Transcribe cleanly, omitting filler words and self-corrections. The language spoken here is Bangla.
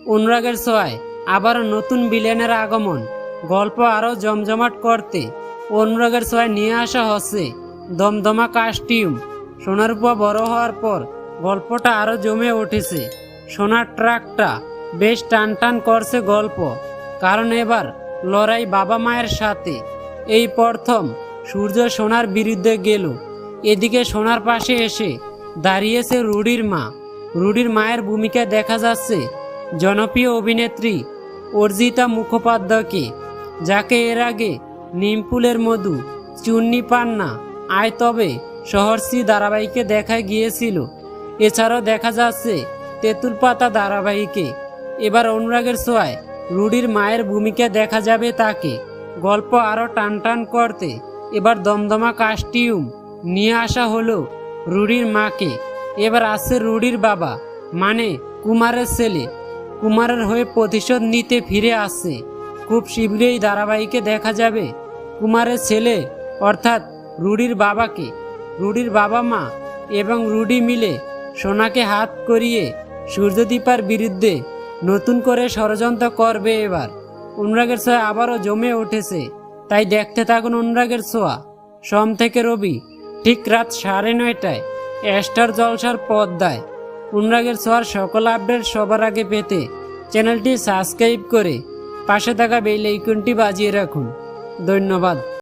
অনুরাগের ছোঁয়ায় আবারও নতুন ভিলেনের আগমন। গল্প আরও জমজমাট করতে অনুরাগের ছোঁয়ায় নিয়ে আসা হচ্ছে দমদমা কাস্টিউম। সোনার উপা বড় হওয়ার পর গল্পটা আরও জমে উঠেছে। সোনার ট্রাকটা বেশ টান টান করছে গল্প, কারণ এবার লড়াই বাবা মায়ের সাথে। এই প্রথম সূর্য সোনার বিরুদ্ধে গেল। এদিকে সোনার পাশে এসে দাঁড়িয়েছে রুডির মা। রুডির মায়ের ভূমিকায় দেখা যাচ্ছে জনপ্রিয় অভিনেত্রী অর্জিতা মুখোপাধ্যায়কে, যাকে এর আগে নিমপুলের মধু, চুন্নি পান্না, আয় তবে শহরসি ধারাবাহিকে দেখা গিয়েছিল। এছাড়াও দেখা যাচ্ছে তেঁতুল পাতা ধারাবাহিকে। এবার অনুরাগের ছোঁয়ায় রুডির মায়ের ভূমিকায় দেখা যাবে তাকে। গল্প আরও টান টান করতে এবার দমদমা কাস্টিউম নিয়ে আসা হলো রুডির মাকে। এবার আসছে রুডির বাবা, মানে কুমারের ছেলে। কুমারের হয়ে প্রতিশোধ নিতে ফিরে আসছে। খুব শীঘ্রই ধারাবাহিকে দেখা যাবে কুমারের ছেলে অর্থাৎ রুডির বাবাকে। রুডির বাবা মা এবং রুডি মিলে সোনাকে হাত করিয়ে সূর্যদীপার বিরুদ্ধে নতুন করে ষড়যন্ত্র করবে। এবার অনুরাগের ছোঁয়া আবারও জমে উঠেছে, তাই দেখতে থাকুন অনুরাগের ছোঁয়া। সোম থেকে রবি ঠিক রাত 9:30টায় স্টার জলসার পর্দায়। অনুরাগের ছোঁয়ার সকল আপডেট সবার আগে পেতে চ্যানেলটি সাবস্ক্রাইব করে পাশে থাকা বেল আইকনটি বাজিয়ে রাখুন। ধন্যবাদ।